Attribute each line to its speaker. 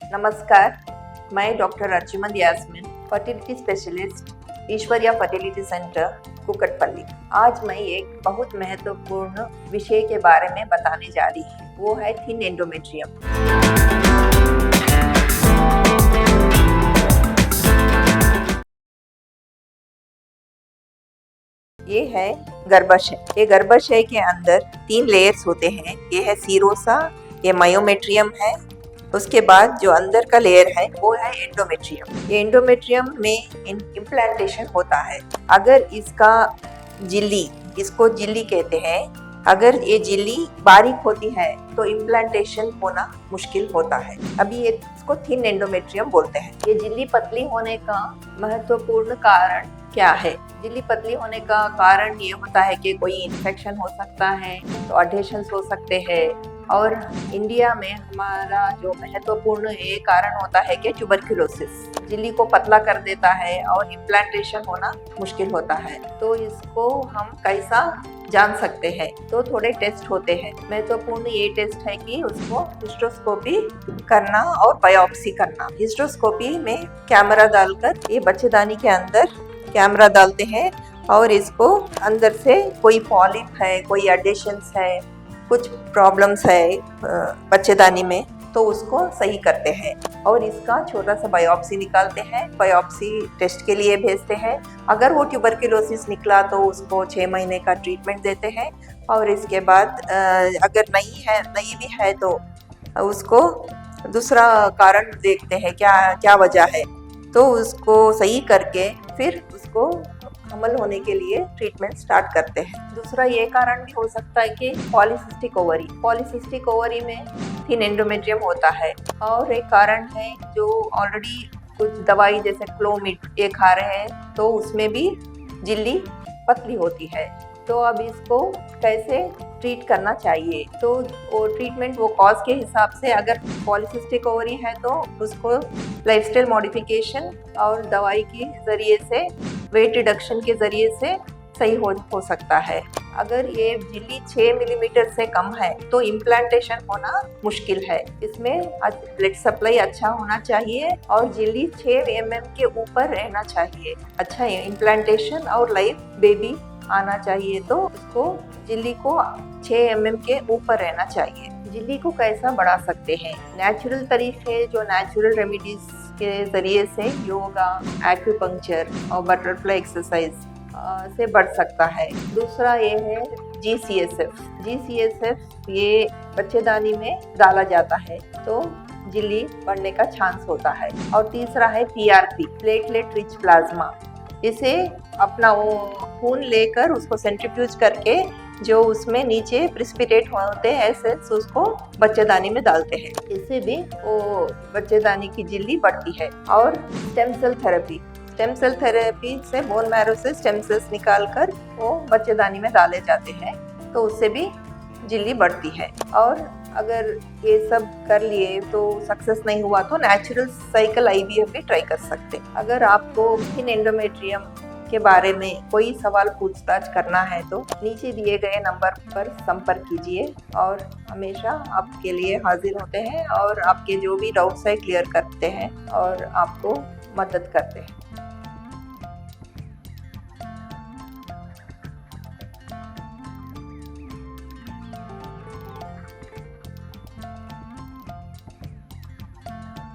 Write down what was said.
Speaker 1: नमस्कार, मैं doctor Arjumand Yasmeen, fertility specialist, Ishwariya fertility centre, Kukatpally. आज मैं एक बहुत महत्वपूर्ण विषय के बारे में बताने जा रही हूँ। वो है थिन एंडोमेट्रियम। ये है गर्भाशय। ये गर्भाशय के अंदर 3 लेयर्स होते हैं। ये है सीरोसा, ये मायोमेट्रियम है। उसके बाद जो अंदर का लेयर है वो है एंडोमेट्रियम। ये एंडोमेट्रियम में इम्प्लांटेशन होता है। अगर इसका झिल्ली, इसको झिल्ली कहते हैं, अगर ये झिल्ली बारीक होती है तो इम्प्लांटेशन होना मुश्किल होता है। अभी ये इसको थिन एंडोमेट्रियम बोलते हैं। ये झिल्ली पतली होने का महत्वपूर्ण कारण क्या है? झिल्ली पतली होने का कारण ये होता है कि कोई इन्फेक्शन हो सकता है, तो अडहेशंस हो सकते हैं। और इंडिया में हमारा जो महत्वपूर्ण ये कारण होता है कि ट्यूबरक्लोसिस झिल्ली को पतला कर देता है और इम्प्लांटेशन होना मुश्किल होता है। तो इसको हम कैसा जान सकते हैं? तो थोड़े टेस्ट होते हैं। महत्वपूर्ण ये टेस्ट है कि उसको हिस्ट्रोस्कोपी करना और बायोप्सी करना। हिस्ट्रोस्कोपी में कैमरा डालकर ये बच्चेदानी के अंदर कैमरा डालते हैं और इसको अंदर से कोई पॉलिप है, कोई एडिशंस है, कुछ प्रॉब्लम्स है बच्चेदानी में, तो उसको सही करते हैं और इसका छोटा सा बायोप्सी निकालते हैं। बायोप्सी टेस्ट के लिए भेजते हैं। अगर वो ट्यूबरक्लोसिस निकला तो उसको 6 महीने का ट्रीटमेंट देते हैं और इसके बाद अगर नहीं भी है तो उसको दूसरा कारण देखते हैं, क्या वजह है, तो उसको सही करके फिर उसको हमल होने के लिए ट्रीटमेंट स्टार्ट करते हैं। दूसरा ये कारण भी हो सकता है कि पॉलीसिस्टिक ओवरी में थिन एंडोमेट्रियम होता है। और एक कारण है जो ऑलरेडी कुछ दवाई जैसे क्लोमिड ये खा रहे हैं तो उसमें भी झिल्ली पतली होती है। तो अब इसको कैसे ट्रीट करना चाहिए? तो वो ट्रीटमेंट वो कॉज के हिसाब से, अगर पॉलीसिस्टिक ओवरी है तो उसको लाइफस्टाइल मॉडिफिकेशन और दवाई के ज़रिए से, वेट रिडक्शन के ज़रिए से सही हो सकता है। अगर ये झिल्ली 6 मिलीमीटर से कम है तो इम्प्लांटेशन होना मुश्किल है। इसमें ब्लड सप्लाई अच्छा होना चाहिए और झिल्ली 6 mm के ऊपर रहना चाहिए। अच्छा इम्प्लांटेशन और लाइव बेबी आना चाहिए तो उसको झिल्ली को 6 mm के ऊपर रहना चाहिए। झिल्ली को कैसा बढ़ा सकते हैं? नेचुरल तरीके, जो नेचुरल रेमेडीज के जरिए से योगा, एक्यूपंक्चर और बटरफ्लाई एक्सरसाइज से बढ़ सकता है। दूसरा ये है GCSF ये बच्चेदानी में डाला जाता है तो झिल्ली बढ़ने का चांस होता है। और तीसरा है PRP, प्लेटलेट रिच प्लाज्मा। इसे अपना वो खून लेकर उसको सेंट्रीफ्यूज करके जो उसमें नीचे प्रिसिपिटेट होते हैं सेल्स, उसको बच्चेदानी में डालते हैं। इससे भी वो बच्चेदानी की झिल्ली बढ़ती है। और स्टेम सेल थेरेपी से बोन मैरो से स्टेम सेल्स निकालकर वो बच्चेदानी में डाले जाते हैं तो उससे भी झिल्ली बढ़ती है। और अगर ये सब कर लिए तो सक्सेस नहीं हुआ तो नेचुरल साइकिल IVF भी ट्राई कर सकते। अगर आपको थिन एंडोमेट्रियम के बारे में कोई सवाल पूछताछ करना है तो नीचे दिए गए नंबर पर संपर्क कीजिए और हमेशा आपके लिए हाजिर होते हैं और आपके जो भी डाउट्स है क्लियर करते हैं और आपको मदद करते हैं।